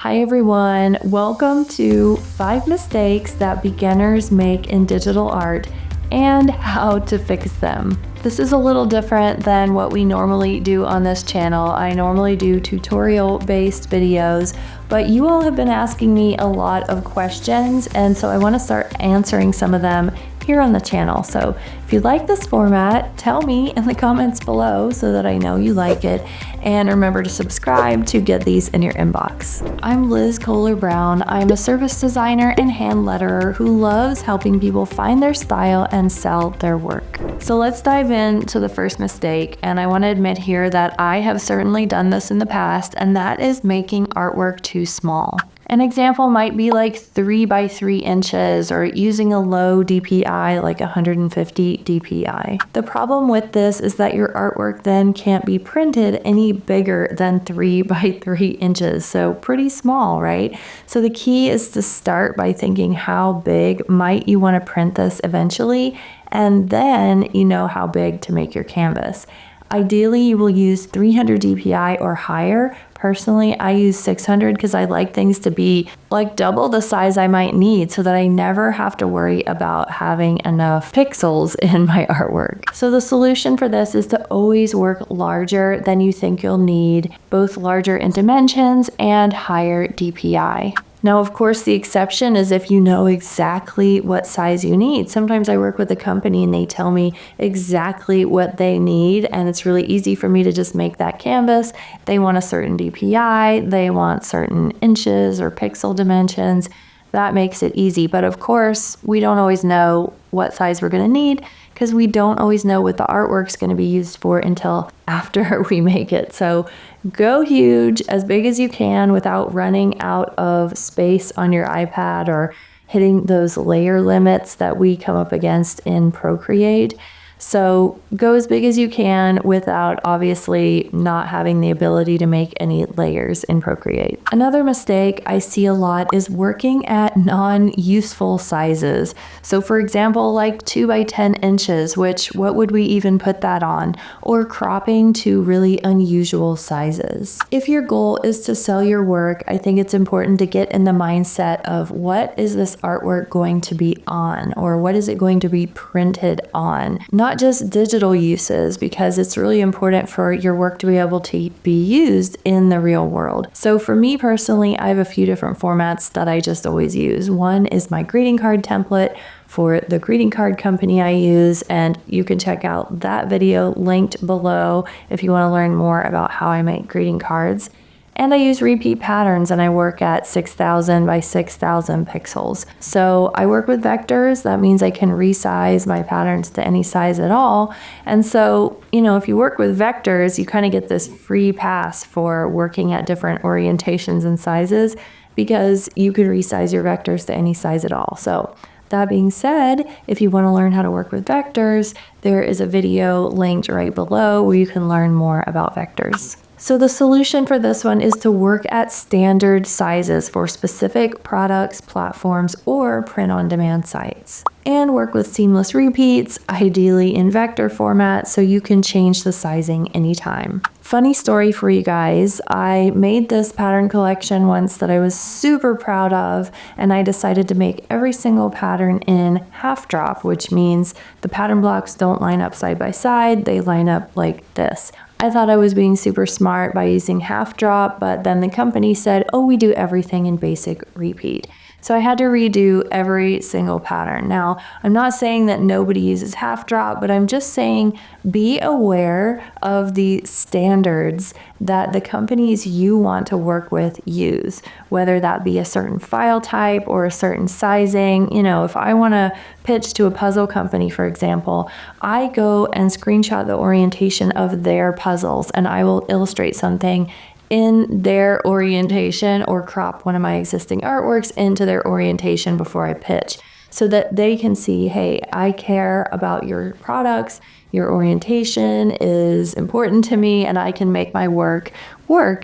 Hi everyone, welcome to 5 mistakes that beginners make in digital art and how to fix them. This is a little different than what we normally do on this channel. I normally do tutorial-based videos, but you all have been asking me a lot of questions, and so I want to start answering some of them here on the channel. So if you like this format, tell me in the comments below so that I know you like it, and remember to subscribe to get these in your inbox. I'm Liz Kohler Brown. I'm a service designer and hand letterer who loves helping people find their style and sell their work. So let's dive into the first mistake, and I want to admit here that I have certainly done this in the past, and that is making artwork too small. An example might be like 3 by 3 inches or using a low DPI like 150 DPI. The problem with this is that your artwork then can't be printed any bigger than 3 by 3 inches, so pretty small, right? So the key is to start by thinking how big might you want to print this eventually, and then you know how big to make your canvas. Ideally, you will use 300 DPI or higher. Personally, I use 600 because I like things to be like double the size I might need so that I never have to worry about having enough pixels in my artwork. So the solution for this is to always work larger than you think you'll need, both larger in dimensions and higher DPI. Now, of course, the exception is if you know exactly what size you need. Sometimes I work with a company and they tell me exactly what they need, and it's really easy for me to just make that canvas. They want a certain DPI, they want certain inches or pixel dimensions. That makes it easy. But of course, we don't always know what size we're going to need because we don't always know what the artwork's going to be used for until after we make it. So go huge, as big as you can without running out of space on your iPad or hitting those layer limits that we come up against in Procreate. So go as big as you can without obviously not having the ability to make any layers in Procreate. Another mistake I see a lot is working at non-useful sizes. So for example, like 2 by 10 inches, which what would we even put that on? Or cropping to really unusual sizes. If your goal is to sell your work, I think it's important to get in the mindset of what is this artwork going to be on, or what is it going to be printed on? Not just digital uses, because it's really important for your work to be able to be used in the real world. So for me personally, I have a few different formats that I just always use. One is my greeting card template for the greeting card company I use, and you can check out that video linked below if you want to learn more about how I make greeting cards. And I use repeat patterns, and I work at 6,000 by 6,000 pixels. So I work with vectors. That means I can resize my patterns to any size at all. And so, if you work with vectors, you kind of get this free pass for working at different orientations and sizes because you can resize your vectors to any size at all. So that being said, if you want to learn how to work with vectors, there is a video linked right below where you can learn more about vectors. So the solution for this one is to work at standard sizes for specific products, platforms, or print-on-demand sites. And work with seamless repeats, ideally in vector format, so you can change the sizing anytime. Funny story for you guys, I made this pattern collection once that I was super proud of, and I decided to make every single pattern in half drop, which means the pattern blocks don't line up side by side, they line up like this. I thought I was being super smart by using half drop, but then the company said, oh, we do everything in basic repeat. So I had to redo every single pattern. Now, I'm not saying that nobody uses half drop, but I'm just saying be aware of the standards that the companies you want to work with use, whether that be a certain file type or a certain sizing. If I want to pitch to a puzzle company, for example, I go and screenshot the orientation of their puzzles, and I will illustrate something in their orientation or crop one of my existing artworks into their orientation before I pitch, so that they can see, hey, I care about your products, your orientation is important to me, and I can make my work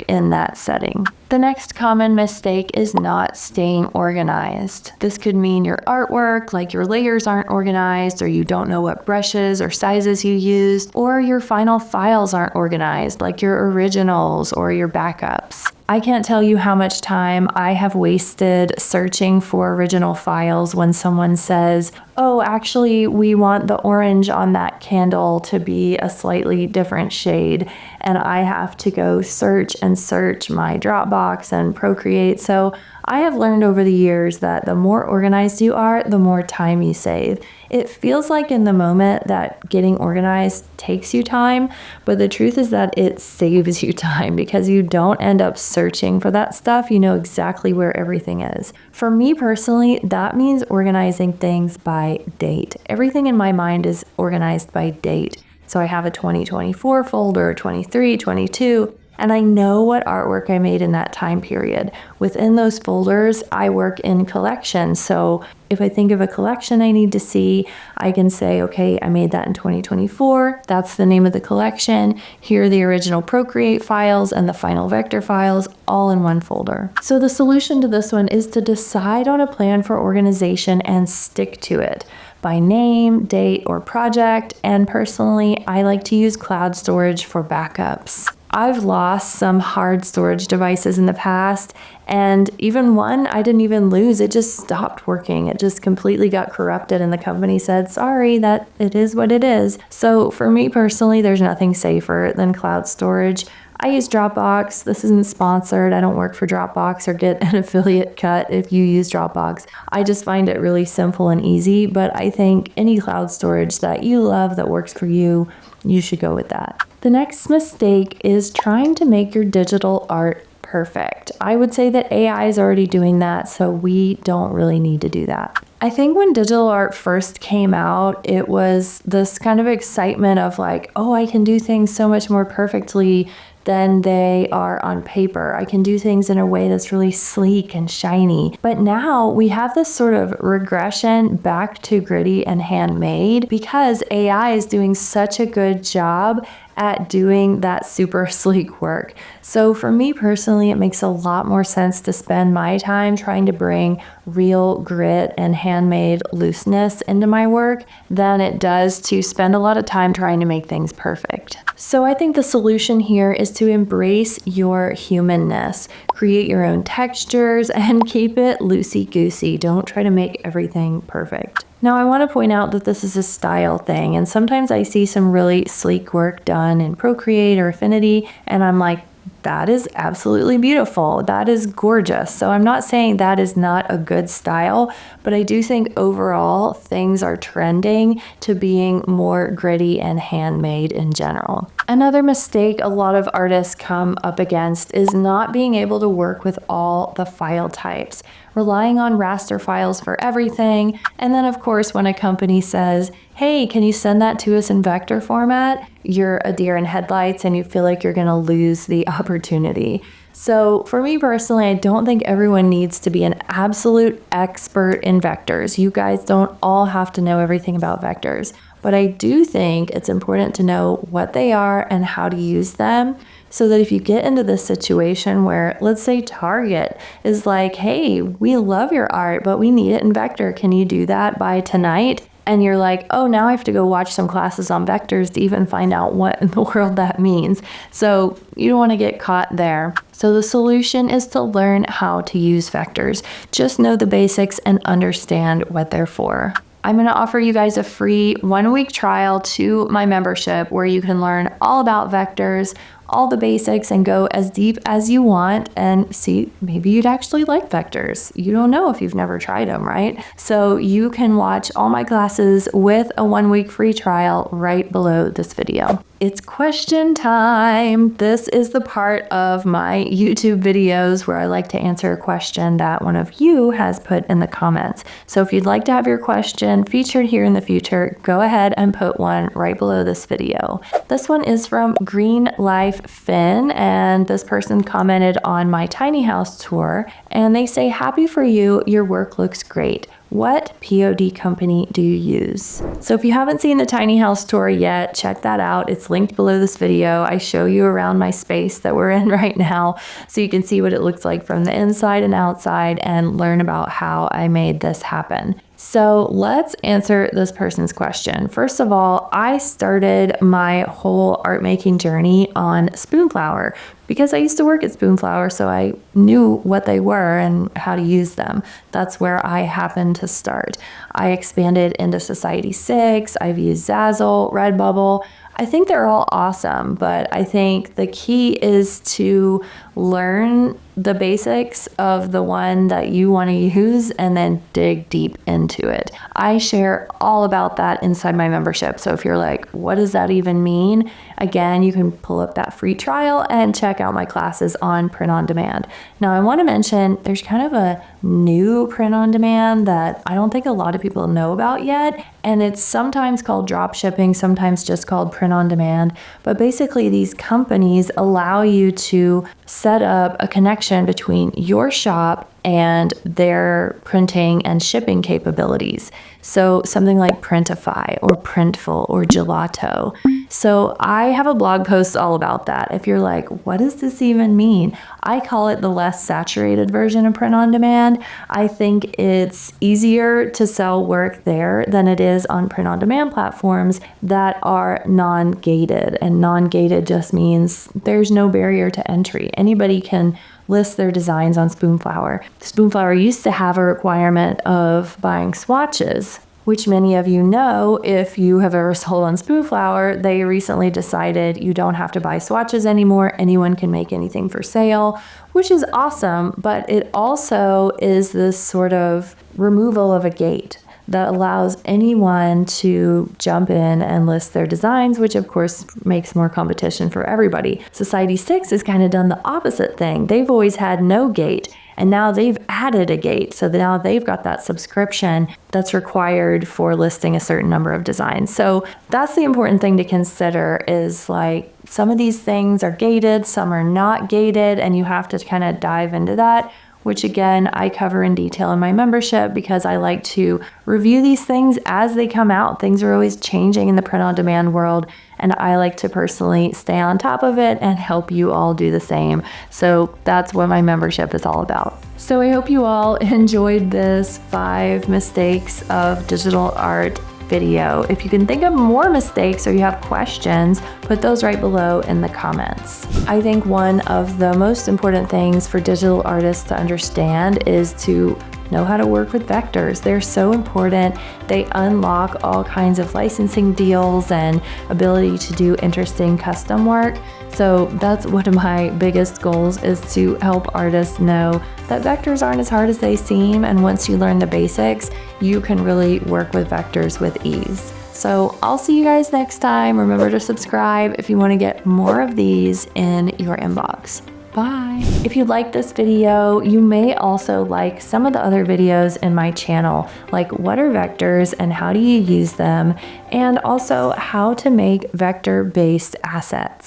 in that setting. The next common mistake is not staying organized. This could mean your artwork, like your layers aren't organized, or you don't know what brushes or sizes you used, or your final files aren't organized, like your originals or your backups. I can't tell you how much time I have wasted searching for original files when someone says, oh, actually, we want the orange on that candle to be a slightly different shade. And I have to go search and search my Dropbox and Procreate. So I have learned over the years that the more organized you are, the more time you save. It feels like in the moment that getting organized takes you time, but the truth is that it saves you time because you don't end up searching for that stuff. You know exactly where everything is. For me personally, that means organizing things by date. Everything in my mind is organized by date. So I have a 2024 folder, 23, 22, and I know what artwork I made in that time period. Within those folders, I work in collections. So if I think of a collection I need to see, I can say, okay, I made that in 2024. That's the name of the collection. Here are the original Procreate files and the final vector files all in one folder. So the solution to this one is to decide on a plan for organization and stick to it by name, date, or project. And personally, I like to use cloud storage for backups. I've lost some hard storage devices in the past, and even one I didn't even lose. It just stopped working. It just completely got corrupted, and the company said, sorry, that it is what it is. So for me personally, there's nothing safer than cloud storage. I use Dropbox. This isn't sponsored. I don't work for Dropbox or get an affiliate cut if you use Dropbox. I just find it really simple and easy, but I think any cloud storage that you love that works for you, you should go with that. The next mistake is trying to make your digital art perfect. I would say that AI is already doing that, so we don't really need to do that. I think when digital art first came out, it was this kind of excitement of like, oh, I can do things so much more perfectly than they are on paper. I can do things in a way that's really sleek and shiny. But now we have this sort of regression back to gritty and handmade because AI is doing such a good job at doing that super sleek work. So for me personally, it makes a lot more sense to spend my time trying to bring real grit and handmade looseness into my work than it does to spend a lot of time trying to make things perfect. So I think the solution here is to embrace your humanness, create your own textures, and keep it loosey-goosey. Don't try to make everything perfect. Now, I want to point out that this is a style thing, and sometimes I see some really sleek work done in Procreate or Affinity, and I'm like, that is absolutely beautiful. That is gorgeous. So I'm not saying that is not a good style, but I do think overall things are trending to being more gritty and handmade in general. Another mistake a lot of artists come up against is not being able to work with all the file types, relying on raster files for everything. And then of course, when a company says, hey, can you send that to us in vector format? You're a deer in headlights and you feel like you're gonna lose the opportunity. So for me personally, I don't think everyone needs to be an absolute expert in vectors. You guys don't all have to know everything about vectors, but I do think it's important to know what they are and how to use them, so that if you get into this situation where, let's say Target is like, hey, we love your art, but we need it in vector. Can you do that by tonight? And you're like, oh, now I have to go watch some classes on vectors to even find out what in the world that means. So you don't want to get caught there. So the solution is to learn how to use vectors. Just know the basics and understand what they're for. I'm going to offer you guys a free 1-week trial to my membership where you can learn all about vectors, all the basics, and go as deep as you want and see, maybe you'd actually like vectors. You don't know if you've never tried them, right? So you can watch all my classes with a 1-week free trial right below this video. It's question time. This is the part of my YouTube videos where I like to answer a question that one of you has put in the comments. So if you'd like to have your question featured here in the future, go ahead and put one right below this video. This one is from Green Life Finn, and this person commented on my tiny house tour, and they say, happy for you, your work looks great. What POD company do you use? So if you haven't seen the tiny house tour yet, check that out. It's linked below this video. I show you around my space that we're in right now so you can see what it looks like from the inside and outside and learn about how I made this happen. So let's answer this person's question. First of all, I started my whole art making journey on Spoonflower because I used to work at Spoonflower, so I knew what they were and how to use them. That's where I happened to start. I expanded into Society 6, I've used Zazzle, Redbubble. I think they're all awesome, but I think the key is to learn the basics of the one that you want to use and then dig deep into it. I share all about that inside my membership. So if you're like, what does that even mean? Again, you can pull up that free trial and check out my classes on print on demand. Now, I want to mention there's kind of a new print on demand that I don't think a lot of people know about yet. And it's sometimes called drop shipping, sometimes just called print on demand. But basically, these companies allow you to set up a connection between your shop and their printing and shipping capabilities. So something like Printify or Printful or Gelato. So I have a blog post all about that. If you're like, what does this even mean? I call it the less saturated version of print on demand. I think it's easier to sell work there than it is on print on demand platforms that are non-gated. And non-gated just means there's no barrier to entry. Anybody can list their designs on Spoonflower. Spoonflower used to have a requirement of buying swatches, which many of you know if you have ever sold on Spoonflower. They recently decided you don't have to buy swatches anymore. Anyone can make anything for sale, which is awesome, but it also is this sort of removal of a gate that allows anyone to jump in and list their designs, which of course makes more competition for everybody. Society 6 has kind of done the opposite thing. They've always had no gate, and now they've added a gate. So now they've got that subscription that's required for listing a certain number of designs. So that's the important thing to consider is like some of these things are gated, some are not gated, and you have to kind of dive into that, which again, I cover in detail in my membership because I like to review these things as they come out. Things are always changing in the print-on-demand world, and I like to personally stay on top of it and help you all do the same. So that's what my membership is all about. So I hope you all enjoyed this 5 mistakes of digital art video. If you can think of more mistakes or you have questions, put those right below in the comments. I think one of the most important things for digital artists to understand is to know how to work with vectors. They're so important. They unlock all kinds of licensing deals and ability to do interesting custom work. So that's one of my biggest goals, is to help artists know that vectors aren't as hard as they seem, and once you learn the basics, you can really work with vectors with ease. So I'll see you guys next time. Remember to subscribe if you want to get more of these in your inbox. Bye. If you like this video, you may also like some of the other videos in my channel, like what are vectors and how do you use them, and also how to make vector-based assets.